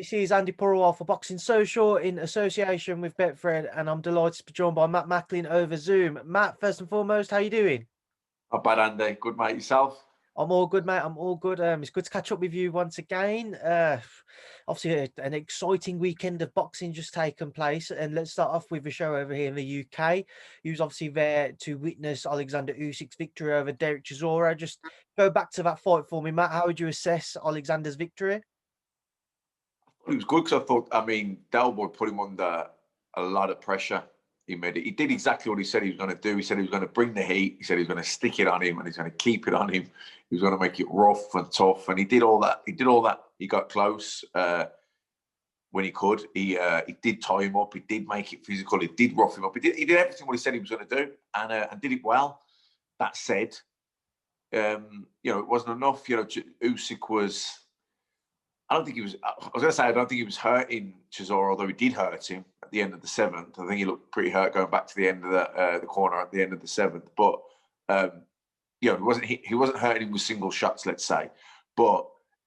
This is Andi Purewal for Boxing Social in association with Betfred, and I'm delighted to be joined by Matt Macklin over Zoom. Matt, first and foremost, how you doing? Not bad, Andy. Good, mate. Yourself? I'm all good, mate. I'm all good. It's good to catch up with you once again. Obviously, an exciting weekend of boxing just taken place, and let's start off with the show over here in the UK. He was obviously there to witness Alexander Usyk's victory over Derek Chisora. Just go back to that fight for me, Matt. How would you assess Alexander's victory? It was good because I thought, Del Boy put him under a lot of pressure. He did exactly what he said he was going to do. He said he was going to bring the heat. He said he was going to stick it on him and he's going to keep it on him. He was going to make it rough and tough. And he did all that. He got close when he could. He did tie him up. He did make it physical. He did rough him up. He did everything what he said he was going to do and did it well. That said, it wasn't enough. Usyk was... I don't think he was hurting Chisora, although he did hurt him at the end of the seventh. I think he looked pretty hurt going back to the end of the corner at the end of the seventh. But he wasn't hurting him with single shots, let's say. But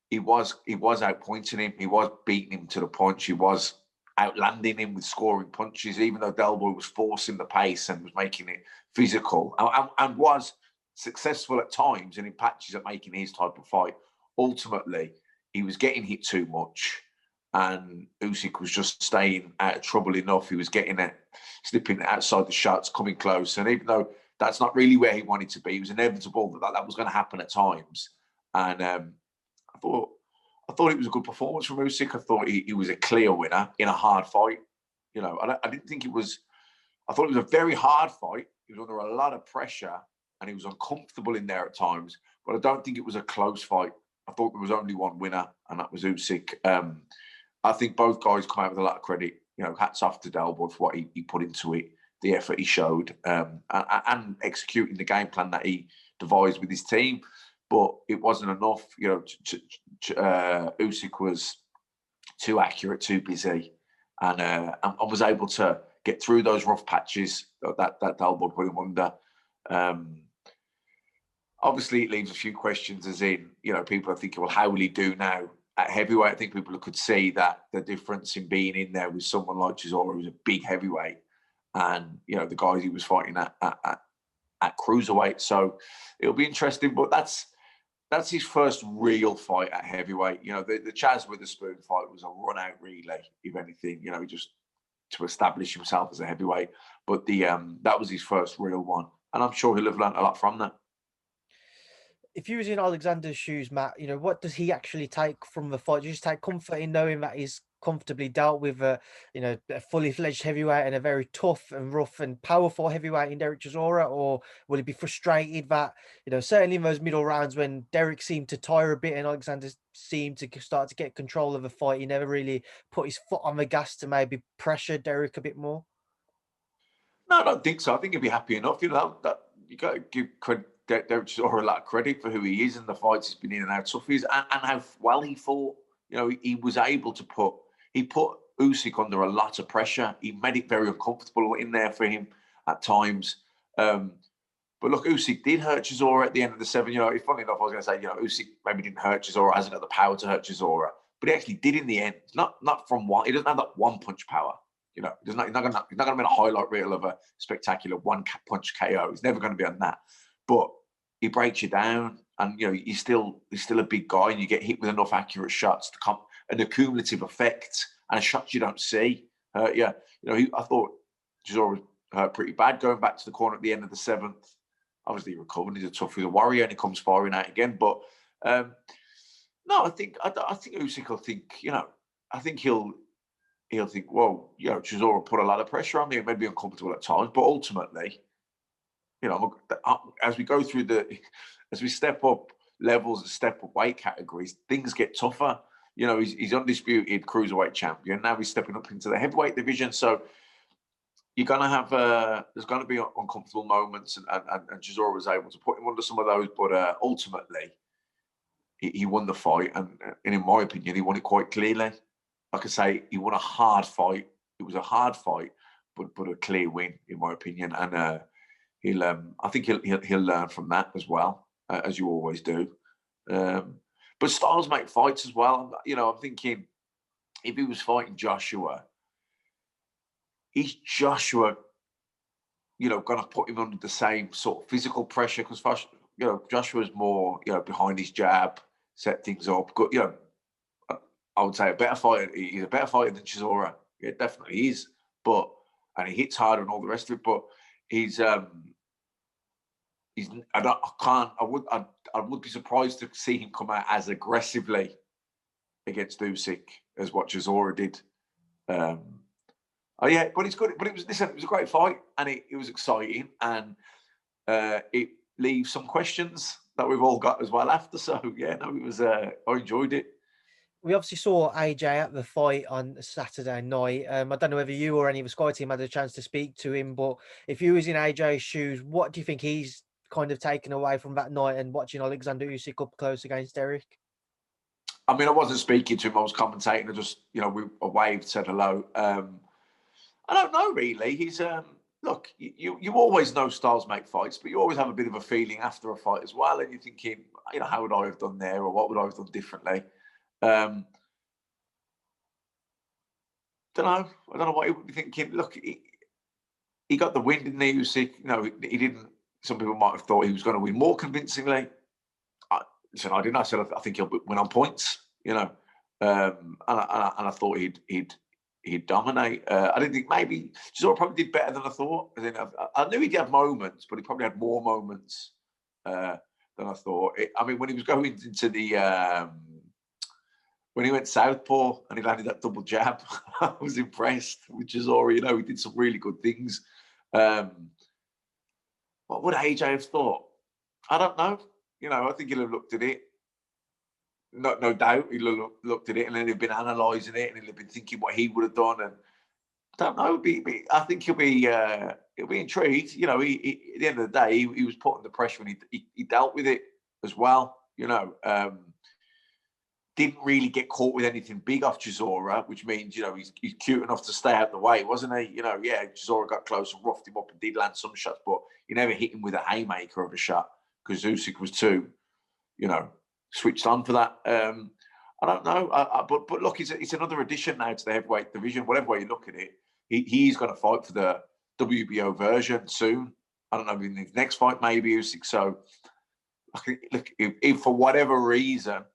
he was outpointing him. He was beating him to the punch. He was outlanding him with scoring punches, even though Del Boy was forcing the pace and was making it physical and was successful at times and in patches at making his type of fight. Ultimately, he was getting hit too much, and Usyk was just staying out of trouble enough. He was slipping outside the shots, coming close. And even though that's not really where he wanted to be, it was inevitable that was going to happen at times. And I thought it was a good performance from Usyk. I thought he was a clear winner in a hard fight. I didn't think it was. I thought it was a very hard fight. He was under a lot of pressure, and he was uncomfortable in there at times. But I don't think it was a close fight. I thought there was only one winner, and that was Usyk. I think both guys come out with a lot of credit. Hats off to Del Boy for what he put into it, the effort he showed, and executing the game plan that he devised with his team. But it wasn't enough. Usyk was too accurate, too busy, and was able to get through those rough patches that Del Boy put him under. Obviously, it leaves a few questions, as in, people are thinking, well, how will he do now at heavyweight? I think people could see that the difference in being in there with someone like Chisora, who's a big heavyweight, and, the guys he was fighting at cruiserweight. So it'll be interesting, but that's his first real fight at heavyweight. The Chaz Witherspoon fight was a run-out relay, if anything, just to establish himself as a heavyweight. But that was his first real one. And I'm sure he'll have learned a lot from that. If you was in Alexander's shoes, Matt, what does he actually take from the fight? Do you just take comfort in knowing that he's comfortably dealt with a fully fledged heavyweight and a very tough and rough and powerful heavyweight in Derek Chisora, or will he be frustrated that, certainly in those middle rounds when Derek seemed to tire a bit and Alexander seemed to start to get control of the fight, he never really put his foot on the gas to maybe pressure Derek a bit more? No, I don't think so. I think he'll be happy enough. That you got to give Derek Chisora a lot of credit for who he is and the fights he's been in and how tough he is and how well he fought. He was able to put Usyk under a lot of pressure. He made it very uncomfortable in there for him at times. But look, Usyk did hurt Chisora at the end of the seven. Funny enough, I was going to say, Usyk maybe didn't hurt Chisora, hasn't got the power to hurt Chisora, but he actually did in the end. Not from one. He doesn't have that one punch power. He's not going to be a highlight reel of a spectacular one punch KO. He's never going to be on that. But he breaks you down, and he's still a big guy, and you get hit with enough accurate shots to come an accumulative effect, and shots you don't see hurt you. I thought Chisora was hurt pretty bad going back to the corner at the end of the seventh. Obviously, he recovered. He's a warrior, and he comes firing out again. But no, I think Usyk will think. I think he'll think, well, Chisora put a lot of pressure on me. It made me uncomfortable at times, but ultimately, as we go through as we step up levels and step up weight categories, things get tougher. He's undisputed cruiserweight champion. Now he's stepping up into the heavyweight division. So you're going to have, there's going to be uncomfortable moments, and Chisora was able to put him under some of those. But ultimately, he won the fight. And in my opinion, he won it quite clearly. Like I say, he won a hard fight. It was a hard fight, but a clear win, in my opinion. And I think he'll learn from that as well, as you always do. But styles make fights as well. I'm thinking if he was fighting Joshua, is Joshua, going to put him under the same sort of physical pressure? Because, Joshua's more, behind his jab, set things up. Good, I would say a better fighter. He's a better fighter than Chisora. Yeah, definitely is. And he hits hard and all the rest of it. But I would be surprised to see him come out as aggressively against Usyk as what Chisora did. But it's good. But it was a great fight, and it was exciting, and it leaves some questions that we've all got as well after. So yeah, no, it was. I enjoyed it. We obviously saw AJ at the fight on Saturday night. I don't know whether you or any of the Sky team had a chance to speak to him, but if you was in AJ's shoes, what do you think he's kind of taken away from that night and watching Alexander Usyk up close against Derek? I mean, I wasn't speaking to him. I was commentating. I just, I waved, said hello. I don't know, really. He's look. You always know stars make fights, but you always have a bit of a feeling after a fight as well, and you're thinking, how would I have done there, or what would I have done differently? Don't know. I don't know what he would be thinking. Look, he got the win, didn't he, Usyk? He didn't. Some people might have thought he was going to win more convincingly. I didn't. I said I think he'll win on points. And I thought he'd dominate. I didn't think maybe Chisora probably did better than I thought. I knew he'd have moments, but he probably had more moments than I thought. When he was going into the when he went southpaw and he landed that double jab, I was impressed with Chisora. He did some really good things. What would AJ have thought? I don't know. I think he'll have looked at it. No doubt he'll have looked at it, and then he'll been analysing it, and he'll have been thinking what he would have done. And I don't know. I think he'll be intrigued. At the end of the day, he was put under pressure, and he dealt with it as well. Didn't really get caught with anything big off Chisora, which means, he's cute enough to stay out the way, wasn't he? Chisora got close and roughed him up and did land some shots, but he never hit him with a haymaker of a shot because Usyk was too, switched on for that. I don't know. But look, it's another addition now to the heavyweight division. Whatever way you look at it, he's going to fight for the WBO version soon. I don't know, in the next fight, maybe Usyk. So, look, if for whatever reason,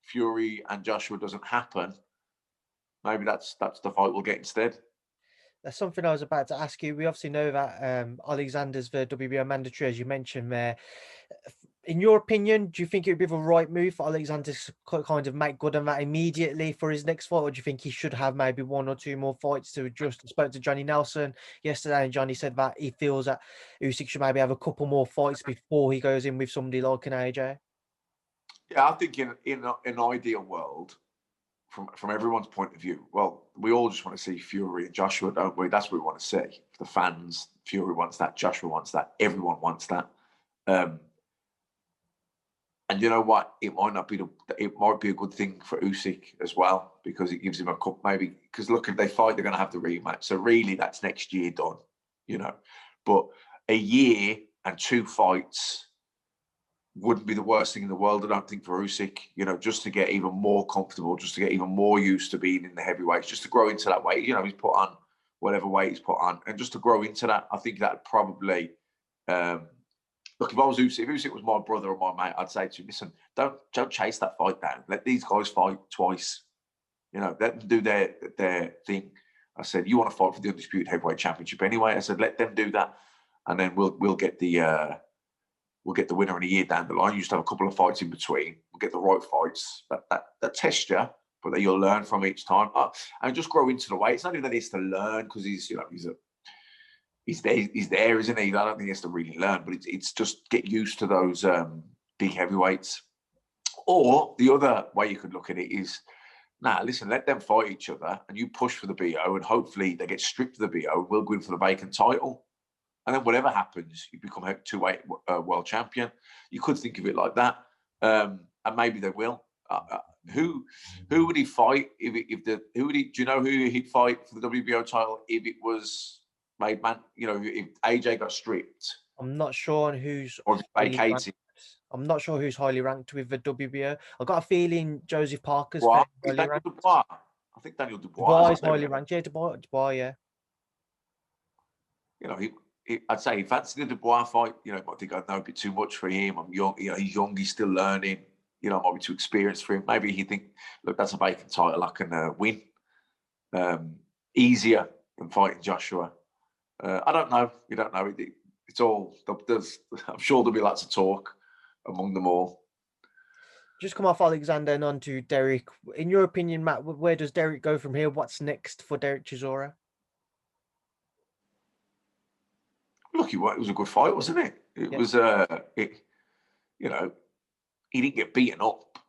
Fury and Joshua doesn't happen, maybe that's the fight we'll get instead. That's something I was about to ask you. We obviously know that Alexander's the WBO mandatory, as you mentioned there. In your opinion, do you think it would be the right move for Alexander to kind of make good on that immediately for his next fight, or do you think he should have maybe one or two more fights to adjust? I spoke to Johnny Nelson yesterday, and Johnny said that he feels that Usyk should maybe have a couple more fights before he goes in with somebody like an AJ. Yeah, I think in an ideal world, from everyone's point of view, well, we all just want to see Fury and Joshua, don't we? That's what we want to see. The fans, Fury wants that, Joshua wants that, everyone wants that. And you know what? It might be a good thing for Usyk as well, because it gives him a cup, maybe. Because look, if they fight, they're going to have the rematch. So really, that's next year done, But a year and 2 fights wouldn't be the worst thing in the world, I don't think, for Usyk. Just to get even more comfortable, just to get even more used to being in the heavyweights, just to grow into that weight. He's put on whatever weight he's put on, and just to grow into that, I think that probably. Look, if I was Usyk, if Usyk was my brother or my mate, I'd say to him, listen, don't chase that fight down. Let these guys fight twice. Let them do their thing. I said, you want to fight for the undisputed heavyweight championship anyway. I said, let them do that, and then we'll get the winner in a year down the line. You used to have a couple of fights in between. We'll get the right fights that test you, but that you'll learn from each time, and just grow into the weight. It's not even that it's to learn, because he's there, isn't he? I don't think he has to really learn, but it's just get used to those big heavyweights. Or the other way you could look at it is, listen, let them fight each other, and you push for the BO, and hopefully they get stripped of the BO. We'll go in for the vacant title, and then whatever happens, you become a 2-weight world champion. You could think of it like that, and maybe they will. Who would he fight do you know who he'd fight for the WBO title if it was made man? If AJ got stripped? I'm not sure on who's or vacated. I'm not sure who's highly ranked with the WBO. I've got a feeling Joseph Parker's What? fairly highly ranked. What? I think Daniel Dubois is Dubois up is there. highly ranked. Yeah, Dubois, yeah. You know, I'd say he fancied the Dubois fight. You know, I think I know a bit too much for him. I'm young. You know, he's young. He's still learning. You know, I might be too experienced for him. Maybe he think, look, that's a vacant title. I can win easier than fighting Joshua. I don't know. You don't know. It's all. I'm sure there'll be lots of talk among them all. Just come off Alexander and on to Derek. In your opinion, Matt, where does Derek go from here? What's next for Derek Chisora? Look, it was a good fight, wasn't it? It was. You know, he didn't get beaten up.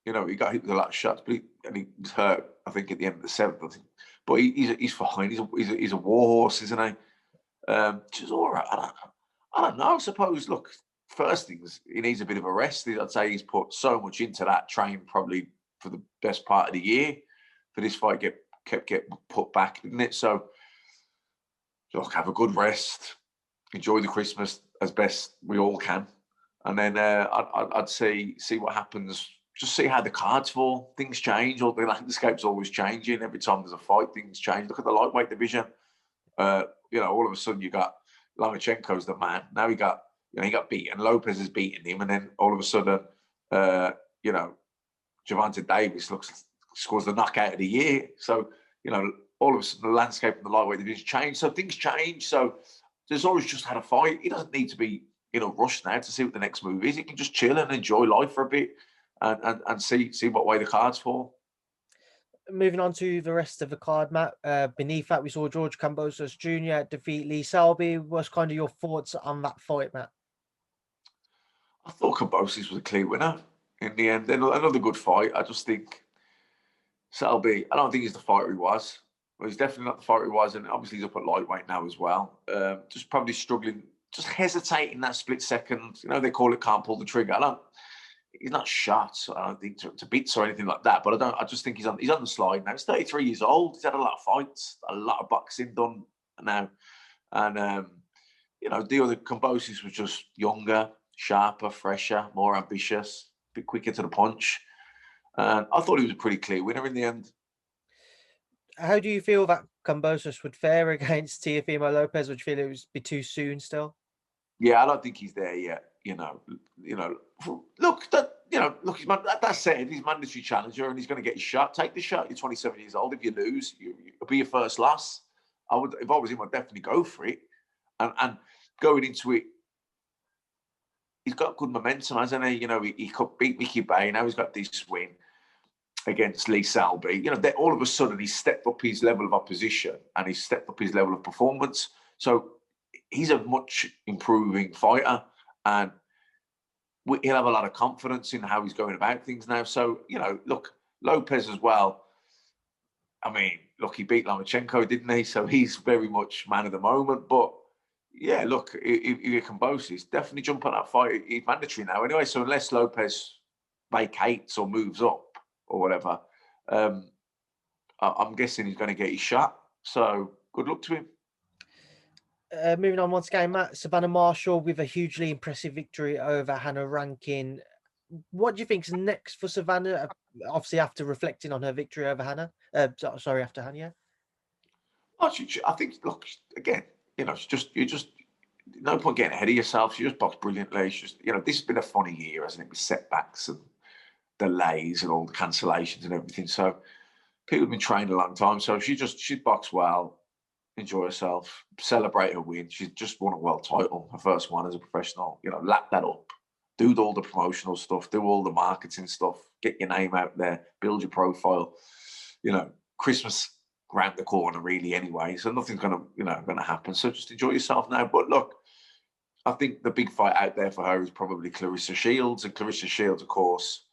You know, he got hit with a lot of shots, but he was hurt. I think at the end of the seventh. I think, but he's fine. He's a war horse, isn't he? Chisora, I don't know. I suppose. Look, first things, he needs a bit of a rest. I'd say he's put so much into that train, probably for the best part of the year. For this fight, kept put back, didn't it? So, look, have a good rest. Enjoy the Christmas as best we all can, and then I'd see what happens. Just see how the cards fall. Things change. Or the landscape's always changing. Every time there's a fight, things change. Look at the lightweight division. You know, all of a sudden you got Lomachenko's the man. Now he got beaten. Lopez is beating him, and then all of a sudden, you know, Gervonta Davis scores the knockout of the year. So, you know, all of a sudden the landscape in the lightweight division changed. So things change. So there's always just had a fight. He doesn't need to be in a rush now to see what the next move is. He can just chill and enjoy life for a bit and see what way the cards fall. Moving on to the rest of the card, Matt. Beneath that, we saw George Kambosos Jr. defeat Lee Selby. What's kind of your thoughts on that fight, Matt? I thought Kambosos was a clear winner in the end. Then another good fight. I just think Selby, I don't think he's the fighter he was. Well, he's definitely not the fighter he was, and obviously he's up at lightweight now as well. Just probably struggling, just hesitating that split second. You know, they call it can't pull the trigger. He's not shot, I don't think, to bits or anything like that. But I just think he's on the slide now. He's 33 years old. He's had a lot of fights, a lot of boxing done now. And, you know, the other Kambosos was just younger, sharper, fresher, more ambitious, a bit quicker to the punch. And I thought he was a pretty clear winner in the end. How do you feel that Kambosos would fare against Teofimo Lopez? Would you feel it would be too soon still? Yeah, I don't think he's there yet. Look, that said, he's mandatory challenger and he's going to get his shot. Take the shot. You're 27 years old. If you lose, it'll be your first loss. If I was him, I'd definitely go for it. And going into it, he's got good momentum, hasn't he? You know, he could beat Mickey Bay. Now he's got this win against Lee Selby. You know, all of a sudden he's stepped up his level of opposition and he's stepped up his level of performance. So he's a much improving fighter, and he'll have a lot of confidence in how he's going about things now. So, you know, look, Lopez as well. I mean, look, he beat Lomachenko, didn't he? So he's very much man of the moment. But yeah, look, if you can boast, he's definitely jump on that fight. He's mandatory now anyway. So unless Lopez vacates or moves up or whatever, I'm guessing he's going to get his shot. So good luck to him. Moving on once again, Matt, Savannah Marshall with a hugely impressive victory over Hannah Rankin. What do you think's next for Savannah? Obviously, after reflecting on her victory over Hannah. After Hannah, yeah. I think, look, again, you know, you're just no point getting ahead of yourself. She just boxed brilliantly. This has been a funny year, hasn't it? With setbacks and delays and all the cancellations and everything. So people have been trained a long time. So she boxed well. Enjoy herself, celebrate her win. She's just won a world title, her first one as a professional. You know, lap that up, do all the promotional stuff, do all the marketing stuff, get your name out there, build your profile. You know, Christmas around the corner, really. Anyway, so nothing's gonna happen. So just enjoy yourself now. But look, I think the big fight out there for her is probably Clarissa Shields, and Clarissa Shields, of course.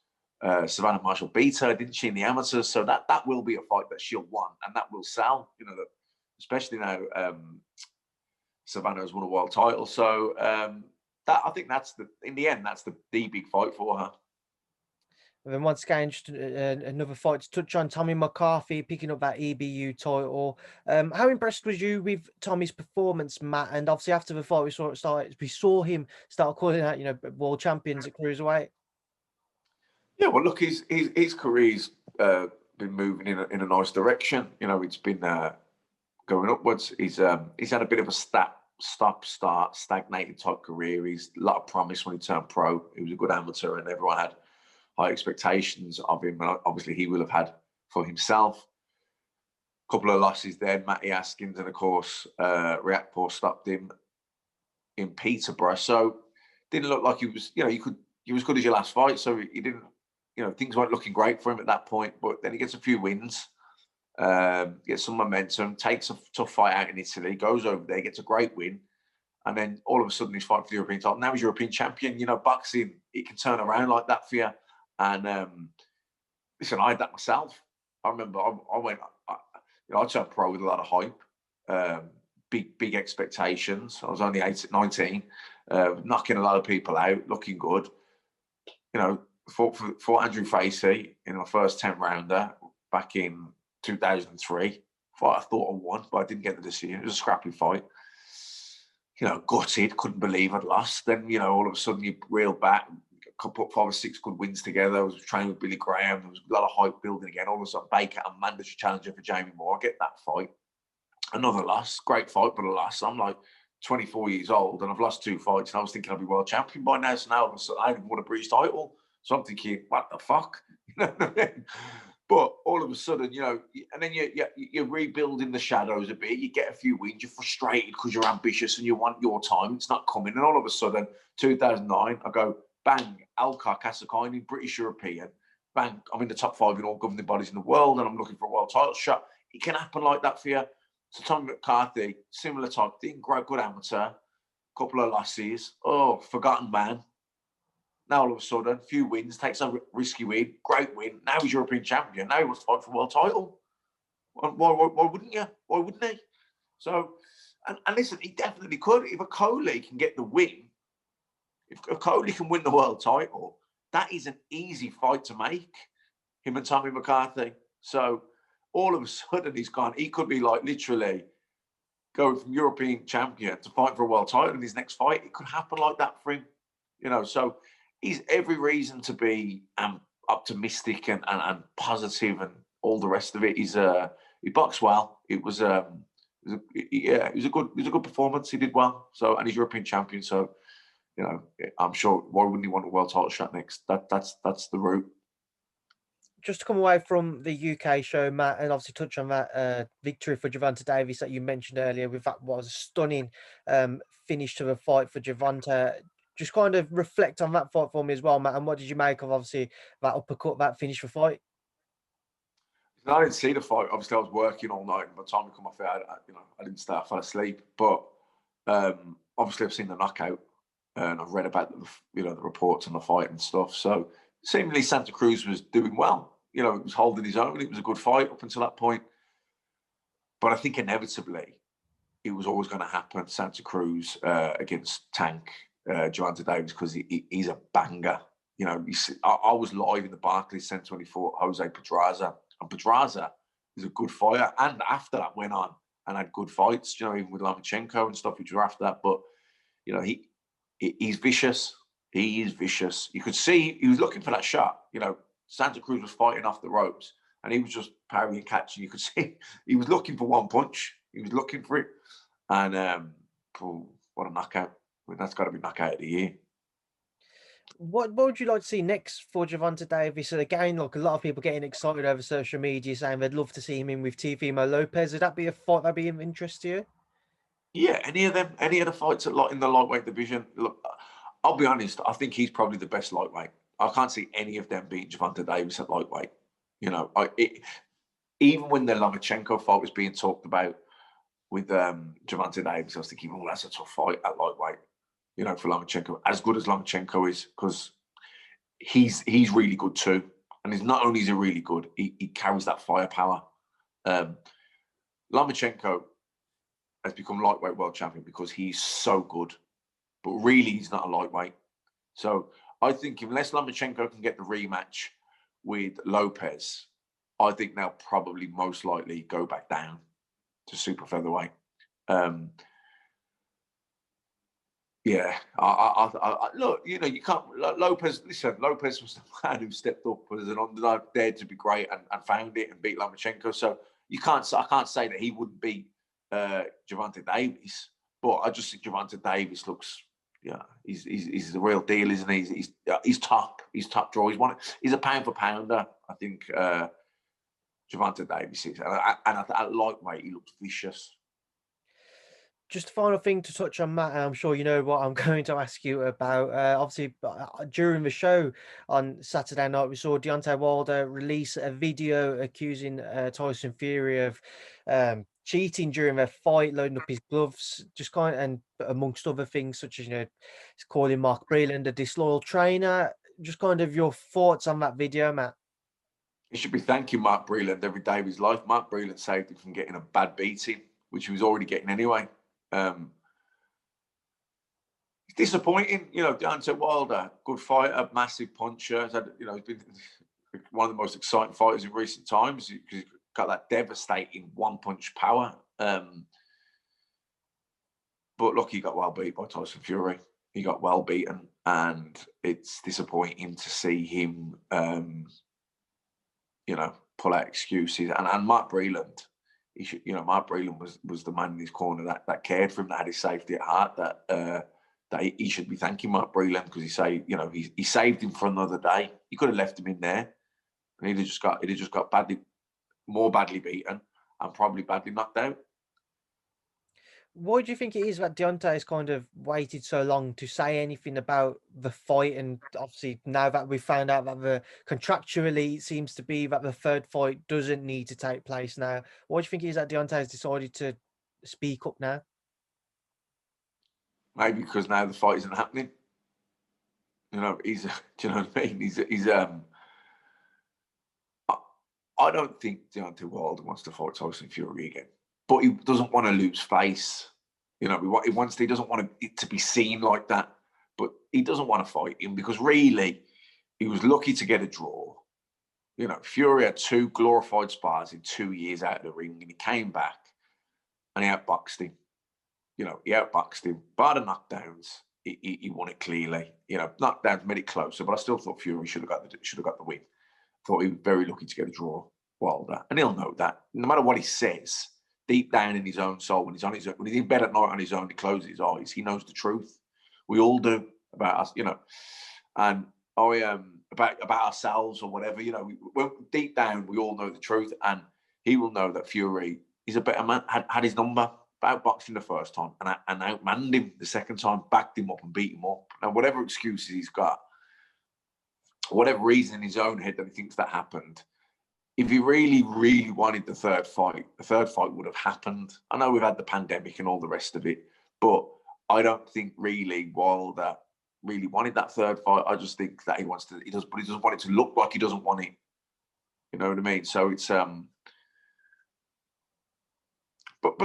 Savannah Marshall beat her, didn't she, in the amateurs? So that will be a fight that she'll want, and that will sell. You know, especially now Savannah has won a world title. So I think that's the big fight for her. And then once again, just another fight to touch on. Tommy McCarthy picking up that EBU title. How impressed was you with Tommy's performance, Matt? And obviously after the fight, we saw him start calling out, world champions at cruiserweight. Yeah, well, look, his career's been moving in a nice direction. You know, it's been going upwards. He's had a bit of a stop-start, stagnated type career. He's a lot of promise when he turned pro. He was a good amateur, and everyone had high expectations of him. And obviously, he will have had for himself. A couple of losses there, Matty Askins, and of course, Riakporhe stopped him in Peterborough. So didn't look like he was, you were as good as your last fight. So he didn't, things weren't looking great for him at that point. But then he gets a few wins, gets some momentum, takes a tough fight out in Italy, goes over there, gets a great win. And then all of a sudden he's fighting for the European title. Now he's European champion. Boxing, it can turn around like that for you. And listen, I had that myself. I remember I turned pro with a lot of hype, big expectations. I was only 19, knocking a lot of people out, looking good. Fought Andrew Facey in my first 10-rounder back in 2003. Fight I thought I won, but I didn't get the decision. It was a scrappy fight. Gutted, couldn't believe I'd lost. Then, all of a sudden you reel back, put 5 or 6 good wins together. I was training with Billy Graham. There was a lot of hype building again. All of a sudden, Baker, a mandatory challenger for Jamie Moore. I get that fight. Another loss. Great fight, but a loss. I'm like 24 years old and I've lost 2 fights and I was thinking I'd be world champion by now. So now all of a sudden I didn't want a British title. So I'm thinking, what the fuck? You know what I mean? But all of a sudden, and then you're rebuilding the shadows a bit. You get a few wins. You're frustrated because you're ambitious and you want your time. It's not coming. And all of a sudden, 2009, I go, bang, Alcar Kasakaini, British European. Bang, I'm in the top 5 in all governing bodies in the world and I'm looking for a world title shot. It can happen like that for you. So Tommy McCarthy, similar type thing, great, good amateur, couple of losses. Oh, forgotten man. Now all of a sudden, a few wins, takes a risky win, great win. Now he's European champion. Now he wants to fight for a world title. Why wouldn't you? Why wouldn't he? So, and listen, he definitely could. If a Coley can get the win, if Coley can win the world title, that is an easy fight to make, him and Tommy McCarthy. So all of a sudden he's gone. He could be like literally going from European champion to fight for a world title in his next fight. It could happen like that for him, So he's every reason to be optimistic and positive and all the rest of it. He boxed well. It was a good performance. He did well. So and he's European champion. So I'm sure why wouldn't he want a world title shot next? That's the route. Just to come away from the UK show, Matt, and obviously touch on that victory for Gervonta Davis that you mentioned earlier with that was a stunning finish to the fight for Gervonta. Just kind of reflect on that fight for me as well, Matt, and what did you make of obviously that uppercut, that finish for fight? I didn't see the fight. Obviously, I was working all night, and by the time I come off it, I didn't start. I fell asleep. But obviously, I've seen the knockout, and I've read about the reports on the fight and stuff. So seemingly Santa Cruz was doing well. He was holding his own. It was a good fight up until that point. But I think inevitably it was always going to happen. Santa Cruz against Tank Gervonta Davis because he's a banger. I was live in the Barclays Centre when he fought Jose Pedraza, and Pedraza is a good fighter. And after that, went on and had good fights. Even with Lomachenko and stuff, which were after that. But he's vicious. He is vicious. You could see he was looking for that shot. Santa Cruz was fighting off the ropes and he was just parrying and catching. You could see he was looking for one punch. He was looking for it. And what a knockout. That's got to be knockout of the year. What would you like to see next for Gervonta Davis? And again, look, a lot of people getting excited over social media saying they'd love to see him in with Teofimo Lopez. Would that be a fight that'd be of interest to you? Yeah, any of the fights in the lightweight division. Look, I'll be honest, I think he's probably the best lightweight. I can't see any of them beating Gervonta Davis at lightweight. Even when the Lomachenko fight was being talked about with Gervonta Davis, I was thinking, well, that's a tough fight at lightweight, for Lomachenko. As good as Lomachenko is, because he's really good too. And he's not only is he really good, he carries that firepower. Lomachenko has become lightweight world champion because he's so good. But really, he's not a lightweight. So I think unless Lomachenko can get the rematch with Lopez, I think they'll probably most likely go back down to super featherweight. Yeah, look, you know, you can't. Lopez, listen, Lopez was the man who stepped up as an underdog, dared to be great, and found it and beat Lomachenko. So I can't say that he wouldn't beat Gervonta Davis, but I just think Gervonta Davis looks, yeah, he's the real deal, isn't he? He's top. He's top draw. He's a pound for pounder. I think Gervonta Davis is, and at lightweight he looks vicious. Just a final thing to touch on, Matt, and I'm sure you know what I'm going to ask you about. Obviously, during the show on Saturday night, we saw Deontay Wilder release a video accusing Tyson Fury of cheating during their fight, loading up his gloves, just kind of, and amongst other things, such as, you know, he's calling Mark Breland a disloyal trainer. Just kind of your thoughts on that video, Matt. He should be thanking Mark Breland every day of his life. Mark Breland saved him from getting a bad beating, which he was already getting anyway. It's disappointing, you know. Deontay Wilder, good fighter, massive puncher. He's had, you know, he's been one of the most exciting fighters in recent times because he's got that devastating one-punch power. But look, he got well beat by Tyson Fury. He got well beaten, and it's disappointing to see him, you know, pull out excuses. And Mark Breland, Mark Breland was the man in his corner that cared for him, that had his safety at heart. That he should be thanking Mark Breland, because he saved him for another day. He could have left him in there, and he'd have just got more badly beaten, and probably badly knocked out. Why do you think it is that Deontay has kind of waited so long to say anything about the fight? And obviously, now that we've found out that contractually it seems to be that the third fight doesn't need to take place now, why do you think it is that Deontay has decided to speak up now? Maybe because now the fight isn't happening. You know, do you know what I mean? I don't think Deontay Wilder wants to fight Tyson Fury again, but he doesn't want to lose face. You know, he doesn't want it to be seen like that, but he doesn't want to fight him because really, he was lucky to get a draw. You know, Fury had 2 glorified spars in 2 years out of the ring, and he came back and he outboxed him. You know, he outboxed him. Bar the knockdowns, he won it clearly. You know, knockdowns made it closer, but I still thought Fury should have got the win. Thought he was very lucky to get a draw, Wilder, and he'll know that. No matter what he says, deep down in his own soul, when he's in bed at night on his own, he closes his eyes. He knows the truth. We all do about us, you know, and about ourselves or whatever. You know, deep down, we all know the truth, and he will know that Fury is a better man. Had his number, outboxed him the first time, and outmanned him the second time, backed him up and beat him up. Now, whatever excuses he's got, whatever reason in his own head that he thinks that happened, if he really, really wanted the third fight would have happened. I know we've had the pandemic and all the rest of it, but I don't think really Wilder really wanted that third fight. I just think that but he doesn't want it to look like he doesn't want it. You know what I mean? So it's but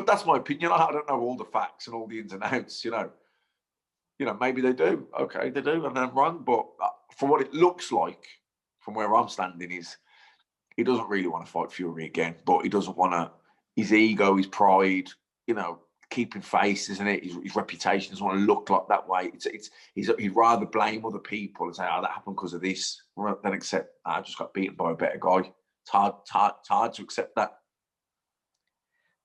that's my opinion. I don't know all the facts and all the ins and outs. You know, maybe they do. Okay, they do, and I'm wrong. But from what it looks like, from where I'm standing, is he doesn't really want to fight Fury again. But he doesn't want to. His ego, his pride, you know, keeping face, isn't it? His reputation doesn't want to look like that way. He'd rather blame other people and say, "Oh, that happened because of this," than accept, "I just got beaten by a better guy." It's hard to accept that.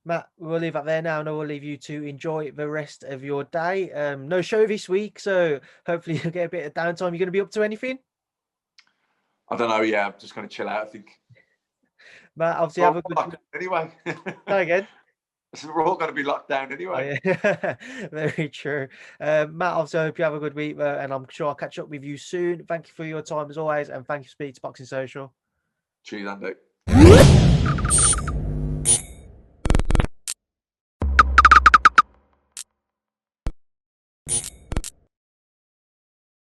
Matt, we'll leave that there now, and I will leave you to enjoy the rest of your day. No show this week, so hopefully you'll get a bit of downtime. You're going to be up to anything? I don't know. Yeah, I'm just going to chill out, I think. Matt, obviously have a good... Anyway. Go again. So we're all going to be locked down anyway. Oh, yeah. Very true. Matt, obviously I hope you have a good week, and I'm sure I'll catch up with you soon. Thank you for your time as always, and thank you for speaking to Boxing Social. Cheers, Andy.